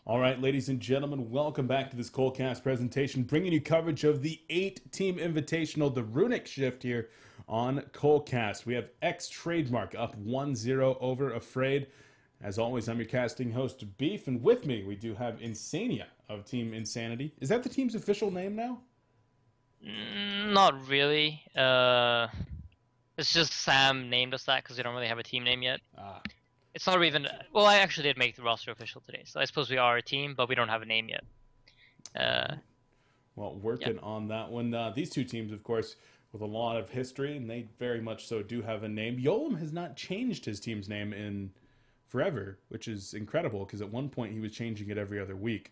All right, ladies and gentlemen, welcome back to this Colecast presentation, bringing you coverage of the 8-team Invitational, the Runic Shift here on Colecast. We have ex-Trademark up 1-0 over Afraid. As always, I'm your casting host, Beef, and with me we do have iNsania of Team Insanity. Is that the team's official name now? Not really. It's just Sam named us that because we don't really have a team name yet. Ah, It's not even. Well, I actually did make the roster official today, so I suppose we are a team, but we don't have a name yet. well, Yeah. working on that one. These two teams, of course, with a lot of history, and they very much so do have a name. Yolam has not changed his team's name in forever, which is incredible because at one point he was changing it every other week.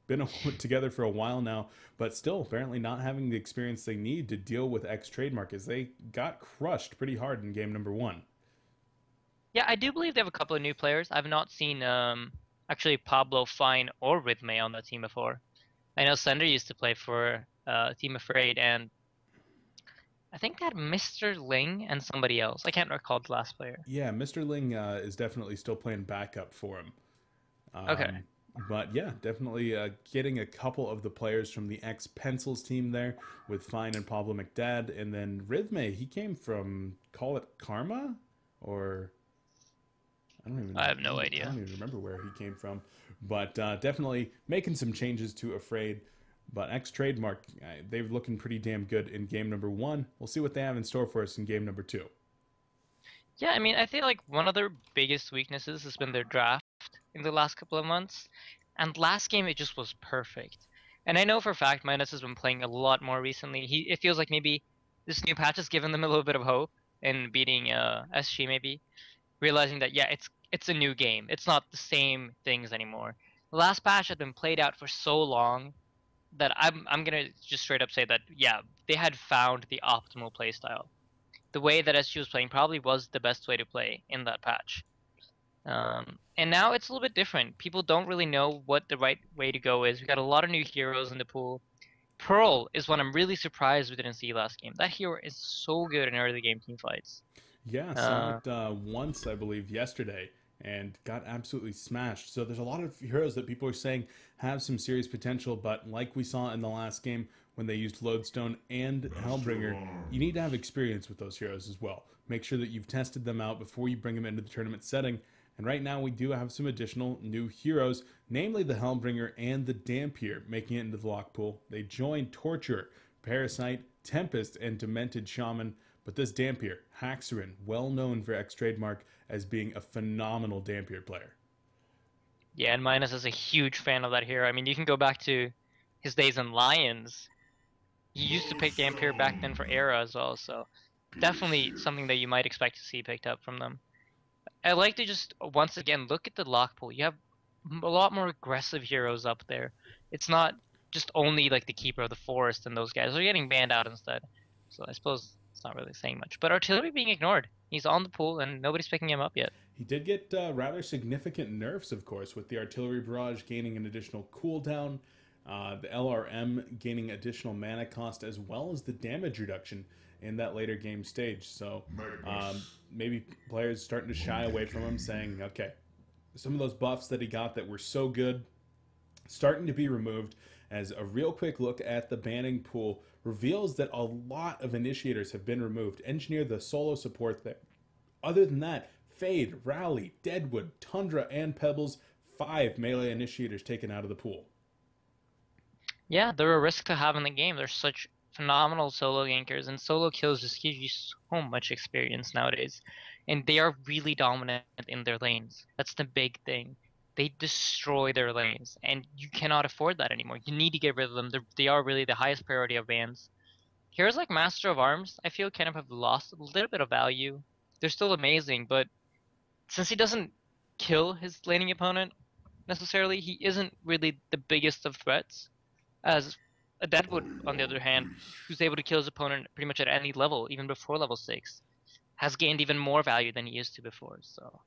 Been together for a while now, but still apparently not having the experience they need to deal with ex-Trademark as they got crushed pretty hard in game number 1. Yeah, I do believe they have a couple of new players. I've not seen actually Pablo, Fine, or Rhythme on that team before. I know Sender used to play for Team Afraid, and I think they had Mr. Ling and somebody else. I can't recall the last player. Yeah, Mr. Ling is definitely still playing backup for him. Okay. But yeah, definitely getting a couple of the players from the ex-Pencils team there with Fine and Pablo McDad. And then Rhythme, he came from, call it Karma? Or I have no I idea. don't even remember where he came from. But definitely making some changes to Afraid. But ex-Trademark, they're looking pretty damn good in game number 1. We'll see what they have in store for us in game number 2. Yeah, I mean, I feel like one of their biggest weaknesses has been their draft in the last couple of months. And last game, it just was perfect. And I know for a fact Minus has been playing a lot more recently. It feels like maybe this new patch has given them a little bit of hope in beating SG maybe, realizing that yeah, it's a new game. It's not the same things anymore. The last patch had been played out for so long that I'm gonna just straight up say that yeah, they had found the optimal playstyle. The way that SG was playing probably was the best way to play in that patch. And now it's a little bit different. People don't really know what the right way to go is. We got a lot of new heroes in the pool. Pearl is one I'm really surprised we didn't see last game. That hero is so good in early game team fights. Yeah, saw Uh, it once, I believe, yesterday, and got absolutely smashed. So there's a lot of heroes that people are saying have some serious potential, but like we saw in the last game when they used Lodestone and Hellbringer, you need to have experience with those heroes as well. Make sure that you've tested them out before you bring them into the tournament setting. And right now we do have some additional new heroes, namely the Hellbringer and the Dampier, making it into the lock pool. They join Torture, Parasite, Tempest, and Demented Shaman. But this Dampier, Haxorin, well known for ex-Trademark as being a phenomenal Dampier player. yeah, and Minus is a huge fan of that hero. I mean, you can go back to his days in Lions. He used to pick Dampier back then for Era as well, so definitely something that you might expect to see picked up from them. I like to just once again look at the lock pool. You have a lot more aggressive heroes up there. It's not just only like the Keeper of the Forest and those guys. They're getting banned out instead. So I suppose it's not really saying much. But Artillery being ignored. He's on the pool and nobody's picking him up yet. He did get rather significant nerfs, of course, with the Artillery Barrage gaining an additional cooldown, the LRM gaining additional mana cost, as well as the damage reduction in that later game stage. So maybe players starting to shy away from him, saying, okay, some of those buffs that he got that were so good starting to be removed, as a real quick look at the banning pool reveals that a lot of initiators have been removed. Engineer the solo support there. Other than that, Fade, Rally, Deadwood, Tundra, and Pebbles, 5 melee initiators taken out of the pool. Yeah, they're a risk to have in the game. They're such phenomenal solo gankers, and solo kills just give you so much experience nowadays. And they are really dominant in their lanes. That's the big thing. They destroy their lanes, and you cannot afford that anymore. You need to get rid of them. They are really the highest priority of bans. Heroes like Master of Arms, I feel kind of have lost a little bit of value. They're still amazing, but since he doesn't kill his laning opponent necessarily, he isn't really the biggest of threats. As a Deadwood, on the other hand, who's able to kill his opponent pretty much at any level, even before level 6, has gained even more value than he used to before, so.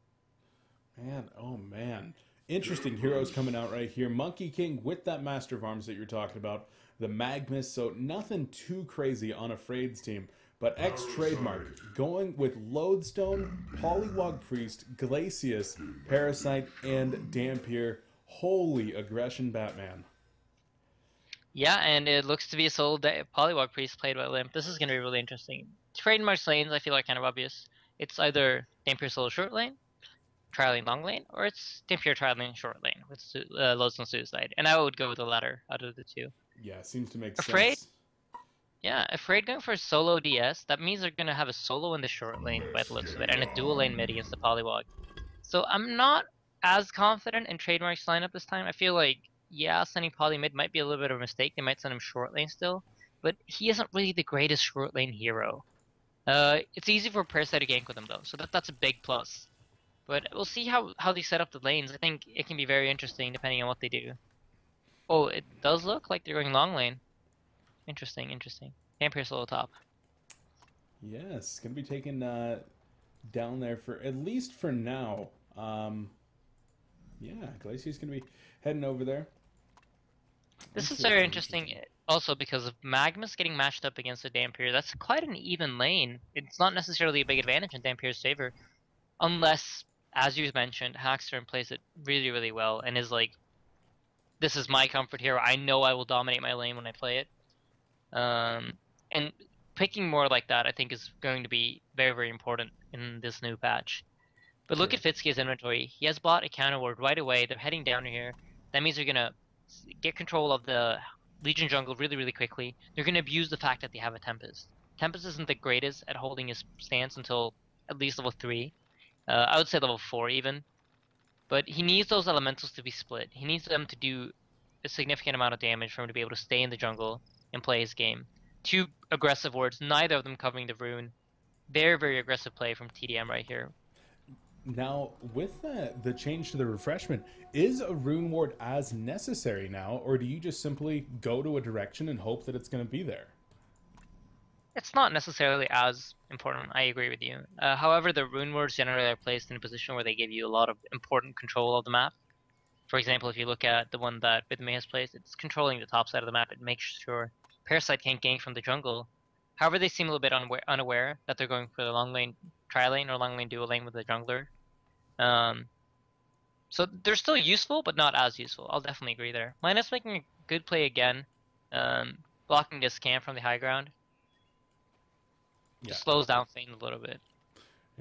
Man, oh man. Interesting heroes coming out right here. Monkey King with that Master of Arms that you're talking about. The Magmus, so nothing too crazy on Afraid's team. But ex-Trademark going with Lodestone, Polywog Priest, Glacius, Parasite, and Dampier. Holy aggression, Batman. Yeah, and it looks to be a solo Polywog Priest played by Limp. This is going to be really interesting. Trademark lanes, I feel like kind of obvious. It's either Dampier solo short lane, trialing long lane, or it's Dampier trialing short lane with loads on suicide. And I would go with the latter out of the two. Yeah, seems to make Afraid, sense. yeah, Afraid going for solo DS. That means they're going to have a solo in the short lane by the looks of it, and a dual lane mid against the Polywog. So I'm not as confident in Trademark's lineup this time. I feel like, yeah, sending Poly mid might be a little bit of a mistake. They might send him short lane still, but he isn't really the greatest short lane hero. It's easy for Parasite to gank with him though, so that's a big plus. But we'll see how they set up the lanes. I think it can be very interesting depending on what they do. Oh, it does look like they're going long lane. Interesting, interesting. Dampier solo top. Yes, gonna be taken down there for at least for now. Yeah, Glacier's gonna be heading over there. This is very interesting also because of Magnus getting matched up against a Dampier. That's quite an even lane. It's not necessarily a big advantage in Dampier's favor. Unless, as you mentioned, Haxorn plays it really, really well and is like, this is my comfort hero. I know I will dominate my lane when I play it. And picking more like that, I think, is going to be very, very important in this new patch. But look at Fitzky's inventory. He has bought a counter ward right away. They're heading down here. That means they're going to get control of the Legion jungle really, really quickly. They're going to abuse the fact that they have a Tempest. Tempest isn't the greatest at holding his stance until at least level 3. I would say level 4 even. But he needs those elementals to be split. He needs them to do a significant amount of damage for him to be able to stay in the jungle and play his game. 2 aggressive wards, neither of them covering the rune. Very, very aggressive play from TDM right here. Now, with the change to the refreshment, is a rune ward as necessary now, or do you just simply go to a direction and hope that it's going to be there? It's not necessarily as important, I agree with you. However, the rune wards generally are placed in a position where they give you a lot of important control of the map. For example, if you look at the one that Bitmay has placed, it's controlling the top side of the map. It makes sure Parasite can't gank from the jungle. However, they seem a little bit unaware that they're going for the long lane tri-lane or long lane dual lane with the jungler. So they're still useful, but not as useful. I'll definitely agree there. Minus making a good play again, blocking this scam from the high ground. Just slows down things a little bit.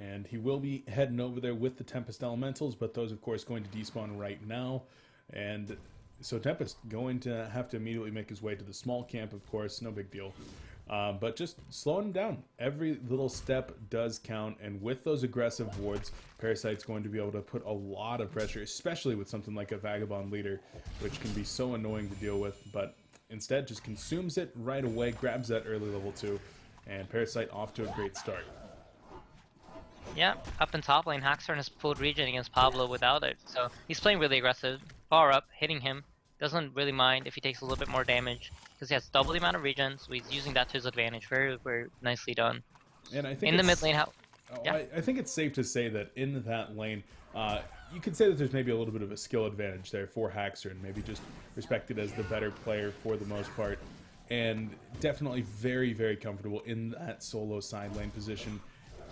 And he will be heading over there with the Tempest Elementals, but those, of course, going to despawn right now. And so Tempest going to have to immediately make his way to the small camp, of course, no big deal. But just slowing him down. Every little step does count, and with those aggressive wards, Parasite's going to be able to put a lot of pressure, especially with something like a Vagabond Leader, which can be so annoying to deal with, but instead just consumes it right away, grabs that early level 2, and Parasite off to a great start. Yeah, up in top lane, Haxorn has pulled regen against Pablo without it, so he's playing really aggressive. Far up, hitting him. Doesn't really mind if he takes a little bit more damage, because he has double the amount of regen, so he's using that to his advantage. Very, very nicely done. And I think in the mid lane, I think it's safe to say that in that lane, you could say that there's maybe a little bit of a skill advantage there for Haxorn, maybe just respected as the better player for the most part, and definitely very, very comfortable in that solo side lane position.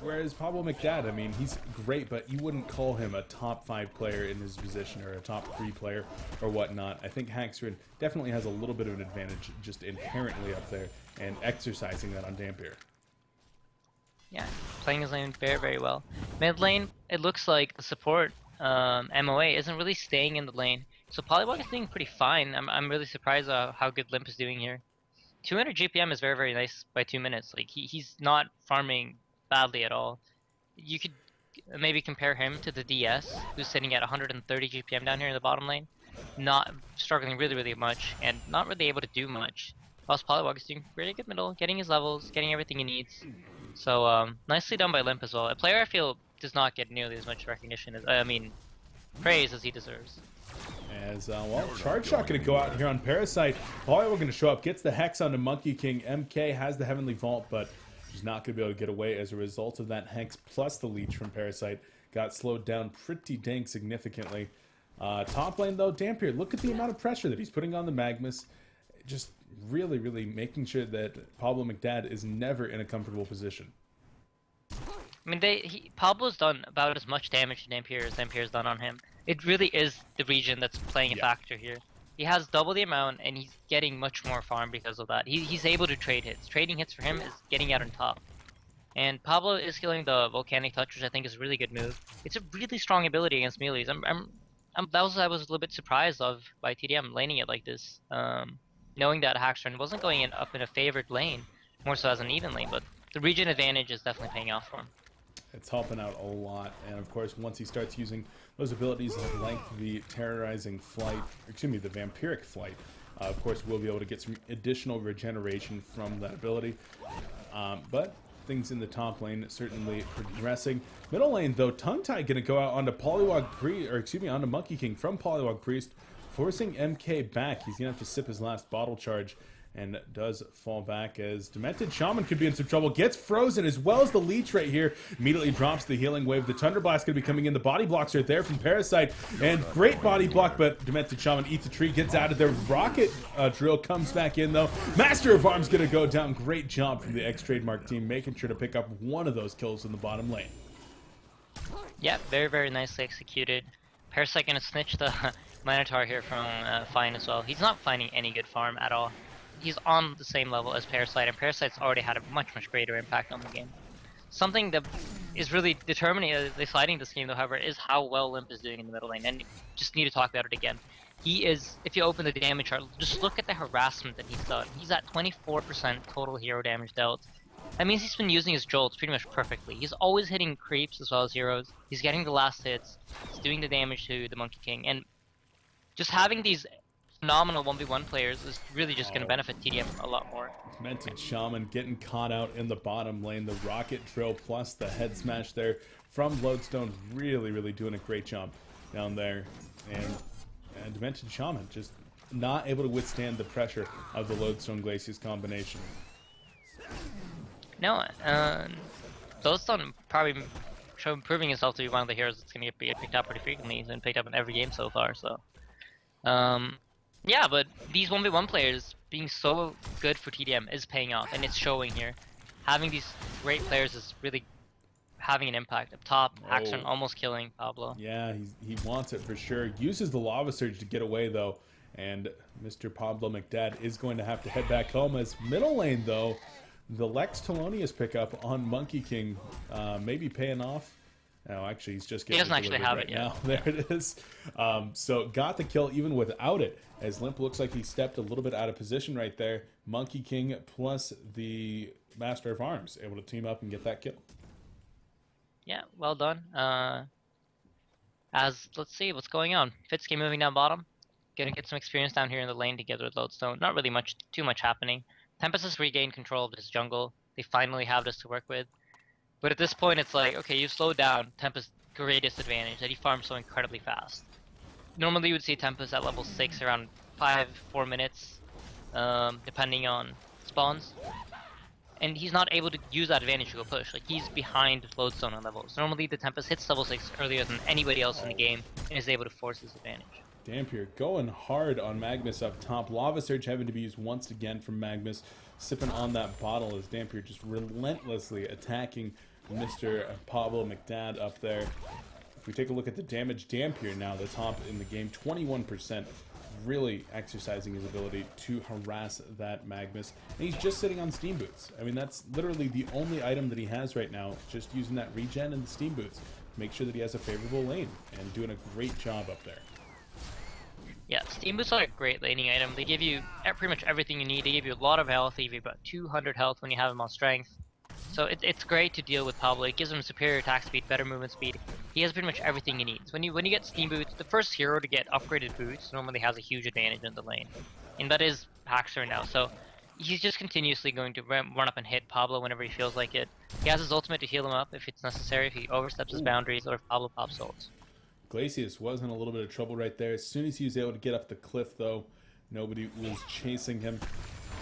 Whereas Pablo McDad, I mean, he's great, but you wouldn't call him a top 5 player in his position or a top 3 player or whatnot. I think Haxorn definitely has a little bit of an advantage just inherently up there and exercising that on Dampier. Yeah, playing his lane very, very well. Mid lane, it looks like the support MOA isn't really staying in the lane. So Polywog is doing pretty fine. I'm really surprised how good Limp is doing here. 200 GPM is very, very nice by 2 minutes. Like, he's not farming badly at all. You could maybe compare him to the DS, who's sitting at 130 GPM down here in the bottom lane, not struggling really, really much, and not really able to do much. Whilst Polywog is doing really good middle, getting his levels, getting everything he needs. So nicely done by Limp as well. A player I feel does not get nearly as much recognition as, praise as he deserves. As well, Charge Shot going to go out here on Parasite. Polywog going to show up, gets the Hex onto Monkey King. MK has the Heavenly Vault, but she's not going to be able to get away as a result of that Hex plus the Leech from Parasite. Got slowed down pretty dang significantly. Top lane, though, Dampier, look at the amount of pressure that he's putting on the Magnus. Just really, really making sure that Pablo McDad is never in a comfortable position. I mean, Pablo's done about as much damage to Dampier as Dampier's done on him. it really is the region that's playing a factor here. He has double the amount, and he's getting much more farm because of that. He's able to trade hits. Trading hits for him is getting out on top. And Pablo is killing the Volcanic Touch, which I think is a really good move. It's a really strong ability against melees. I was a little bit surprised of by TDM laning it like this, knowing that Hackstern wasn't going up in a favored lane, more so as an even lane, but the region advantage is definitely paying off for him. It's helping out a lot, and of course, once he starts using those abilities like length, the terrorizing flight, excuse me, the vampiric flight, of course, we'll be able to get some additional regeneration from that ability. But things in the top lane certainly progressing. Middle lane, though, Tongue Tie going to go out onto Polywog Priest, or excuse me, onto Monkey King from Polywog Priest, forcing MK back. He's going to have to sip his last bottle charge, and does fall back as Demented Shaman could be in some trouble. Gets frozen as well as the leech right here. Immediately drops the healing wave. The Thunder Blast going to be coming in. The body blocks right there from Parasite. And great body block, but Demented Shaman eats a tree, gets out of there. Rocket Drill comes back in though. Master of Arms going to go down. Great job from the ex-Trademark team, making sure to pick up one of those kills in the bottom lane. Yeah, very, very nicely executed. Parasite going to snitch the Minotaur here from Fine as well. He's not finding any good farm at all. He's on the same level as Parasite, and Parasite's already had a much greater impact on the game. Something that is really determining deciding this game, though, however, is how well Limp is doing in the middle lane, and just need to talk about it again. He is, if you open the damage chart, just look at the harassment that he's done. He's at 24% total hero damage dealt. That means he's been using his jolts pretty much perfectly. He's always hitting creeps as well as heroes. He's getting the last hits. He's doing the damage to the Monkey King, and just having these phenomenal 1v1 players is really just going to benefit TDM a lot more. Demented Shaman getting caught out in the bottom lane. The Rocket Drill plus the head smash there from Lodestone, really doing a great job down there. And Demented Shaman just not able to withstand the pressure of the Lodestone Glacius combination. No, Lodestone probably proving himself to be one of the heroes that's going to get picked up pretty frequently. He's been picked up in every game so far, so yeah, but these 1v1 players being so good for TDM is paying off, and it's showing here. Having these great players is really having an impact. Up top, Haxon almost killing Pablo. Yeah, he wants it for sure. Uses the Lava Surge to get away, though, and Mr. Pablo McDad is going to have to head back home. As middle lane, though, the Lex Thelonious pickup on Monkey King maybe paying off. No, actually, he's just getting He doesn't actually have it yet. now. There it is. So got the kill even without it, as Limp looks like he stepped a little bit out of position right there. Monkey King plus the Master of Arms able to team up and get that kill. Yeah, well done. As let's see what's going on. Fitski moving down bottom, gonna get some experience down here in the lane together with Lodestone. Not really too much happening. Tempest has regained control of his jungle. They finally have this to work with. But at this point, it's like, okay, you've slowed down Tempest's greatest advantage, that he farms so incredibly fast. Normally, you would see Tempest at level 6 around 4 minutes, depending on spawns. And he's not able to use that advantage to go push. Like, he's behind Lodestone on levels. Normally, the Tempest hits level 6 earlier than anybody else in the game, and is able to force his advantage. Dampier going hard on Magnus up top. Lava Surge having to be used once again from Magnus. Sipping on that bottle as Dampier just relentlessly attacking Mr. Pablo McDad up there. If we take a look at the damage, Dampier now the top in the game, 21%, really exercising his ability to harass that Magnus. And he's just sitting on Steam Boots. I mean, that's literally the only item that he has right now, just using that regen and the Steam Boots. Make sure that he has a favorable lane, and doing a great job up there. Yeah, Steam Boots are a great laning item. They give you pretty much everything you need. They give you a lot of health. They give you about 200 health when you have them on strength. So it's great to deal with Pablo. It gives him superior attack speed, better movement speed. He has pretty much everything he needs. When you get Steam Boots, the first hero to get upgraded boots normally has a huge advantage in the lane. And that is Haxor now. So he's just continuously going to run up and hit Pablo whenever he feels like it. He has his ultimate to heal him up if it's necessary, if he oversteps his boundaries, or if Pablo pops ults. Glacius was in a little bit of trouble right there. As soon as he was able to get up the cliff, though, nobody was chasing him.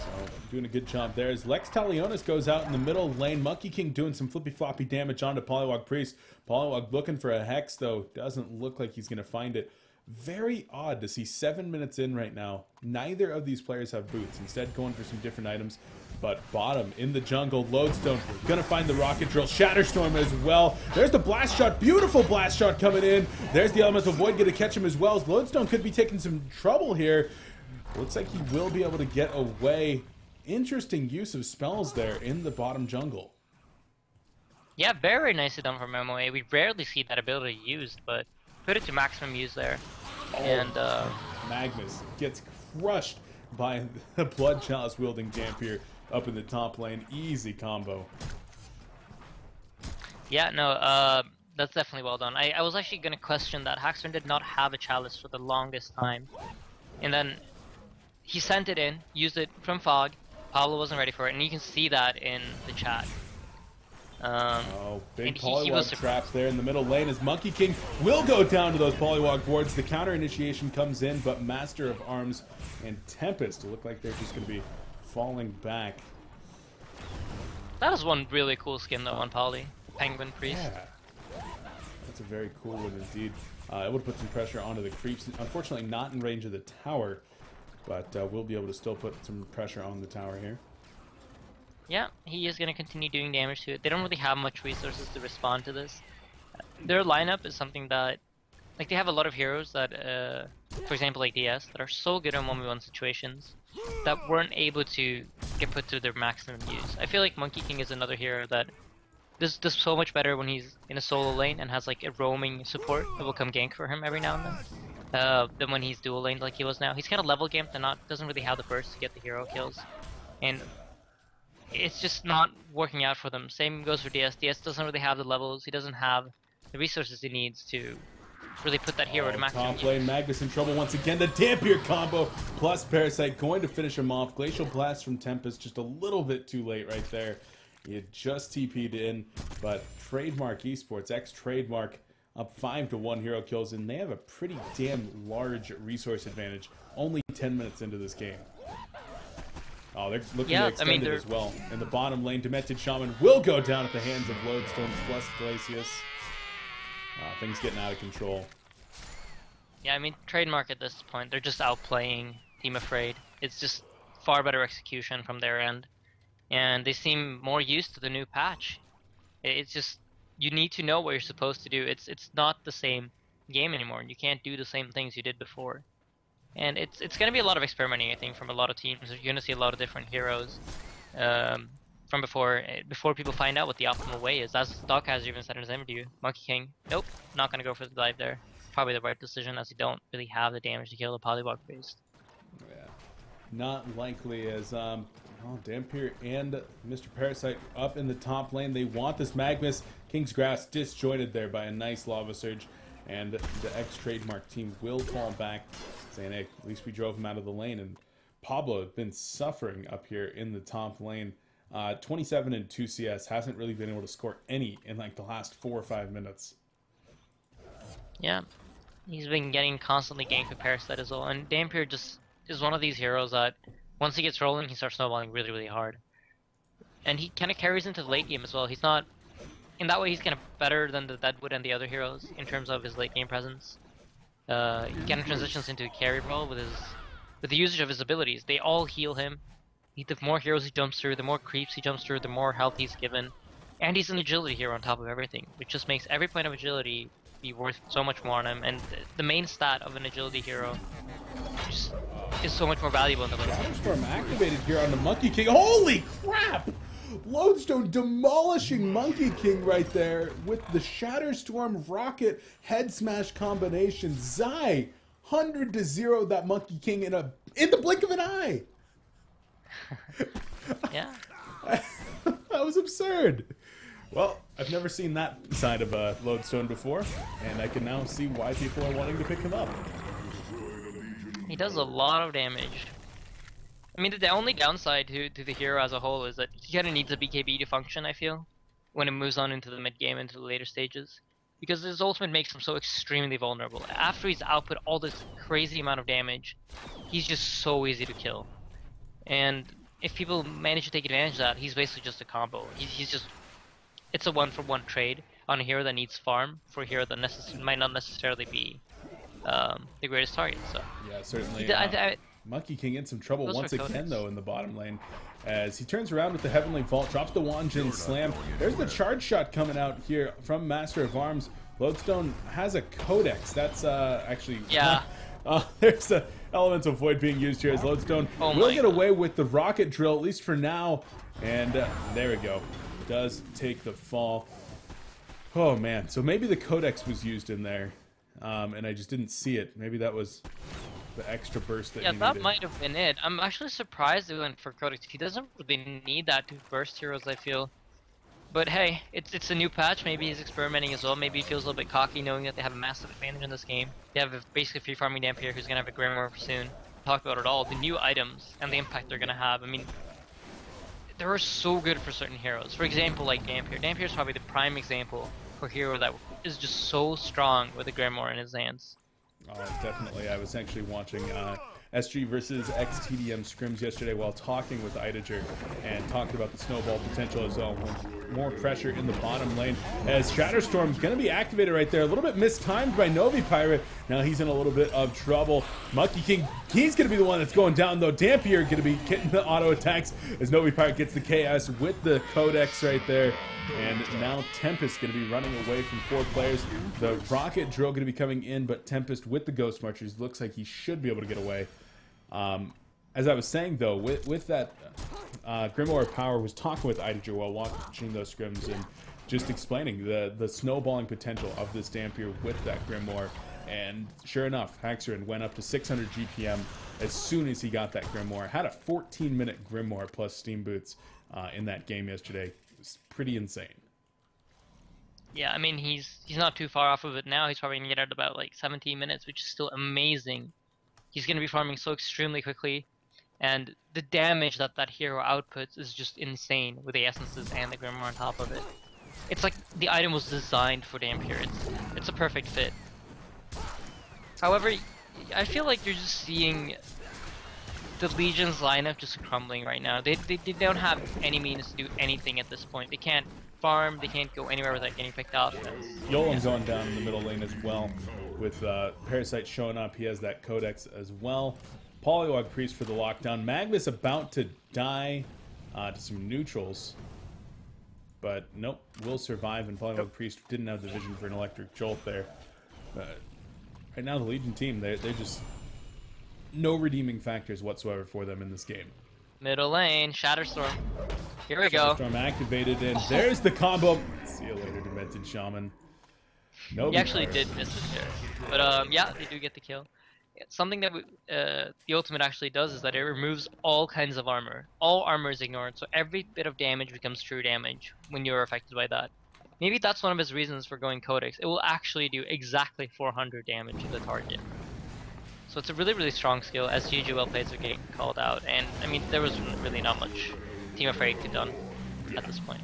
So, doing a good job there. As Lex Talionis goes out in the middle lane. Monkey King doing some flippy-floppy damage onto Polywog Priest. Polywog looking for a Hex, though. Doesn't look like he's going to find it. Very odd to see 7 minutes in right now. Neither of these players have boots. Instead, going for some different items. But bottom in the jungle, Lodestone gonna find the rocket drill, Shatterstorm as well. There's the blast shot, beautiful blast shot coming in. There's the elemental void gonna catch him as well. Lodestone could be taking some trouble here. Looks like he will be able to get away. Interesting use of spells there in the bottom jungle. Yeah, very nicely done from MOA. We rarely see that ability used, but put it to maximum use there. Oh, and Magnus gets crushed by the Blood Chalice wielding Dampier up in the top lane. Easy combo. Yeah, no, that's definitely well done. I was actually going to question that. Haxorn did not have a Chalice for the longest time. And then he sent it in, used it from Fog. Pablo wasn't ready for it, and you can see that in the chat. Big Polywog trap there in the middle lane as Monkey King will go down to those Polywog boards. The counter initiation comes in, but Master of Arms and Tempest look like they're just going to be falling back. That was one really cool skin though on Poly. Penguin Priest. Yeah. That's a very cool one indeed. It would put some pressure onto the creeps. Unfortunately not in range of the tower, but we'll be able to still put some pressure on the tower here. Yeah, he is going to continue doing damage to it. They don't really have much resources to respond to this. Their lineup is something that, like, they have a lot of heroes that, for example, like DS, that are so good in 1v1 situations that weren't able to get put to their maximum use. I feel like Monkey King is another hero that does so much better when he's in a solo lane and has like a roaming support that will come gank for him every now and then, than when he's dual laned like he was now. He's kind of level gamed and doesn't really have the burst to get the hero kills. And it's just not working out for them. Same goes for DS. DS doesn't really have the levels. He doesn't have the resources he needs to really put that hero to maximum top lane, Magnus in trouble once again. The Dampier combo plus Parasite going to finish him off. Glacial Blast from Tempest just a little bit too late right there. He had just TP'd in, but Trademark Esports, ex-Trademark, up 5-1 hero kills, and they have a pretty damn large resource advantage only 10 minutes into this game. Oh, they're looking to extend it as well. In the bottom lane, Demented Shaman will go down at the hands of Lodestone plus Glacius. Things getting out of control. Yeah, I mean, Trademark at this point, they're just outplaying Team Afraid. It's just far better execution from their end. And they seem more used to the new patch. It's just, you need to know what you're supposed to do. It's not the same game anymore. You can't do the same things you did before. And it's going to be a lot of experimenting, I think, from a lot of teams. You're going to see a lot of different heroes from before people find out what the optimal way is. As Doc has even said in his interview, Monkey King, nope, not going to go for the dive there. Probably the right decision, as you don't really have the damage to kill the Polywog Priest. Yeah, not likely, as Dampier and Mr. Parasite up in the top lane. They want this Magnus. King's Grass disjointed there by a nice Lava Surge, and the ex-Trademark team will fall back, saying, hey, at least we drove him out of the lane. And Pablo has been suffering up here in the top lane. 27 and 2 CS, hasn't really been able to score any in like the last 4 or 5 minutes. Yeah, he's been getting constantly ganked with Parasite as well, and Dampier just is one of these heroes that once he gets rolling, he starts snowballing really, really hard. And he kind of carries into the late game as well. He's not, in that way, he's kind of better than the Deadwood and the other heroes in terms of his late game presence. He kind of transitions into a carry role with the usage of his abilities. They all heal him. The more heroes he jumps through, the more creeps he jumps through, the more health he's given. And he's an agility hero on top of everything, which just makes every point of agility be worth so much more on him. And the main stat of an agility hero just is so much more valuable in the late game. Shatterstorm activated here on the Monkey King. Holy crap! Lodestone demolishing Monkey King right there with the Shatterstorm Rocket head smash combination. Zai 100-0 that Monkey King in the blink of an eye. Yeah. That was absurd. Well, I've never seen that side of Lodestone before, and I can now see why people are wanting to pick him up. He does a lot of damage. I mean, the only downside to the hero as a whole is that he kind of needs a BKB to function, I feel, when it moves on into the mid-game, into the later stages. Because his ultimate makes him so extremely vulnerable. After he's output all this crazy amount of damage, he's just so easy to kill. And if people manage to take advantage of that, he's basically just a combo. He's just, it's a one-for-one trade on a hero that needs farm for a hero that might not necessarily be the greatest target. So yeah, certainly. Monkey King in some trouble Those once are again, codex. though, in the bottom lane. As he turns around with the Heavenly Vault, drops the Wanjin Slam. There's the charge shot coming out here from Master of Arms. Lodestone has a Codex. That's actually... Yeah. There's the Elemental Void being used here as Lodestone will get away with the Rocket Drill, at least for now. And there we go. Does take the fall. Oh, man. So maybe the Codex was used in there, and I just didn't see it. Maybe that was the extra burst that he needed. Yeah, that might have been it. I'm actually surprised they went for Codex. He doesn't really need that to burst heroes, I feel. But hey, it's a new patch. Maybe he's experimenting as well. Maybe he feels a little bit cocky knowing that they have a massive advantage in this game. They have basically free farming Dampier who's going to have a Grimoire soon. Talk about it all. The new items and the impact they're going to have. I mean, they're so good for certain heroes. For example, like Dampier. Dampier is probably the prime example for a hero that is just so strong with a Grimoire in his hands. Oh, definitely. I was actually watching SG versus xtdM scrims yesterday while talking with Idager and talking about the snowball potential as well. More pressure in the bottom lane as Shatterstorm's going to be activated right there. A little bit mistimed by Novi Pirate. Now he's in a little bit of trouble. Monkey King, he's going to be the one that's going down though. Dampier going to be getting the auto attacks as Novi Pirate gets the KS with the Codex right there. And now Tempest going to be running away from 4 players. The Rocket Drill going to be coming in, but Tempest with the Ghost Marchers looks like he should be able to get away. As I was saying, though, with that Grimoire Power, was talking with Idager while watching those scrims and just explaining the snowballing potential of this Dampier with that Grimoire. And sure enough, Haxorin went up to 600 GPM as soon as he got that Grimoire. Had a 14-minute Grimoire plus Steam Boots in that game yesterday. It was pretty insane. Yeah, I mean, he's not too far off of it now. He's probably going to get out about like 17 minutes, which is still amazing. He's going to be farming so extremely quickly, and the damage that that hero outputs is just insane with the essences and the Grimoire on top of it. It's like the item was designed for Dampier. It's a perfect fit. However, I feel like you're just seeing the Legion's lineup just crumbling right now. They don't have any means to do anything at this point. They can't farm, they can't go anywhere without getting picked off. Yolam's going down in the middle lane as well, with Parasite showing up. He has that Codex as well. Polywog Priest for the lockdown. Magnus about to die to some neutrals, but nope, will survive, and Polywog Priest didn't have the vision for an electric jolt there. Right now the Legion team, they're just no redeeming factors whatsoever for them in this game. Middle lane, Shatterstorm. Here we go. Shatterstorm activated, and there's the combo. See you later, Demented Shaman. Nope. He actually did miss it there. But yeah, they do get the kill. Something that the ultimate actually does is that it removes all kinds of armor. All armor is ignored, so every bit of damage becomes true damage when you're affected by that. Maybe that's one of his reasons for going Codex. It will actually do exactly 400 damage to the target. So it's a really, really strong skill as GG well plays are getting called out. And I mean, there was really not much Team Afraid could done at this point.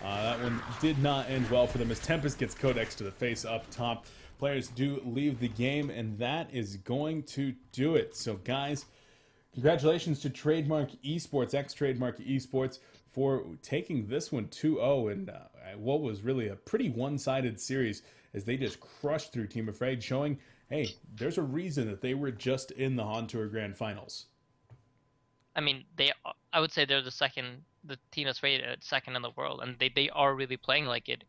That one did not end well for them as Tempest gets Codex to the face up top. Players do leave the game, and that is going to do it. So guys, congratulations to Trademark Esports, ex-Trademark Esports, for taking this one 2-0 and what was really a pretty one-sided series as they just crushed through Team Afraid, showing, hey, there's a reason that they were just in the Han Tour Grand Finals. I mean, I would say they're the team that's rated second in the world, and they are really playing like it.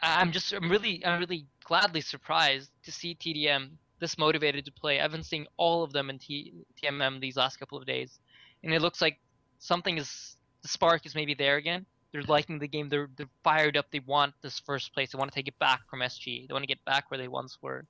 I'm really gladly surprised to see TDM this motivated to play. I've been seeing all of them in TMM these last couple of days, and it looks like the spark is maybe there again. They're liking the game. They're fired up. They want this first place. They want to take it back from SG. They want to get back where they once were.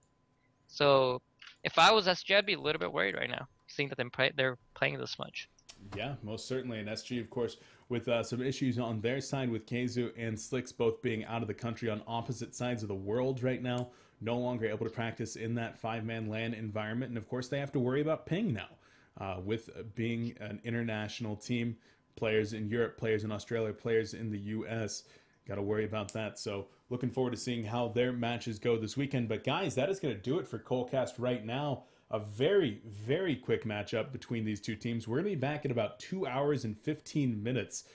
So if I was SG, I'd be a little bit worried right now, seeing that they're playing this much. Yeah, most certainly. And SG, of course, with some issues on their side with Keizu and Slicks both being out of the country on opposite sides of the world right now, no longer able to practice in that five-man LAN environment. And, of course, they have to worry about ping now with being an international team. Players in Europe, players in Australia, players in the U.S. Got to worry about that. So looking forward to seeing how their matches go this weekend. But, guys, that is going to do it for Colecast right now. A very, very quick matchup between these two teams. We're going to be back in about 2 hours and 15 minutes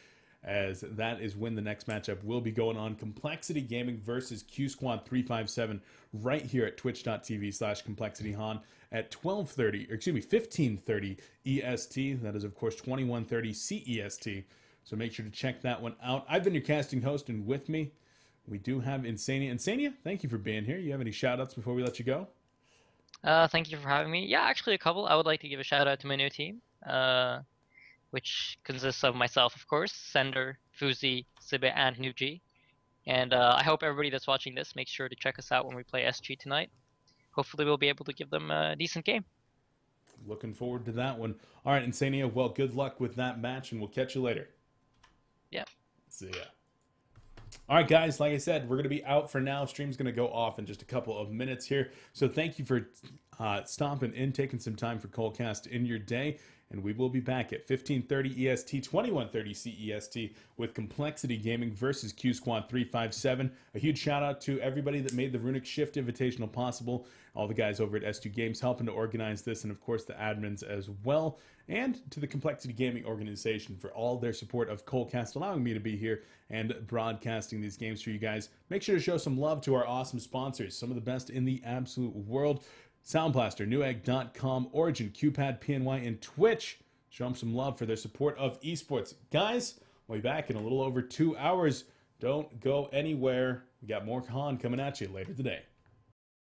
as that is when the next matchup will be going on. Complexity Gaming versus Q Squad 357 right here at twitch.tv/complexityhan at 15:30 EST. That is, of course, 21:30 CEST. So make sure to check that one out. I've been your casting host, and with me, we do have Insania. Insania, thank you for being here. You have any shout-outs before we let you go? Thank you for having me. Yeah, actually a couple. I would like to give a shout out to my new team, which consists of myself, of course, Sender, Fuzi, Sibe, and Nuji. And I hope everybody that's watching this makes sure to check us out when we play SG tonight. Hopefully we'll be able to give them a decent game. Looking forward to that one. All right, Insania, well, good luck with that match, and we'll catch you later. Yeah. See ya. All right, guys, like I said, we're going to be out for now. Stream's going to go off in just a couple of minutes here. So thank you for stopping in, taking some time for Colecast in your day. And we will be back at 15:30 EST, 21:30 CEST with Complexity Gaming versus Q Squad 357. A huge shout out to everybody that made the Runic Shift Invitational possible. All the guys over at S2 Games helping to organize this, and of course the admins as well. And to the Complexity Gaming organization for all their support of Colecast, allowing me to be here and broadcasting these games for you guys. Make sure to show some love to our awesome sponsors, some of the best in the absolute world. Sound Blaster, Newegg.com, Origin, QPad, PNY, and Twitch. Show them some love for their support of esports. Guys, we'll be back in a little over 2 hours. Don't go anywhere. We got more Khan coming at you later today.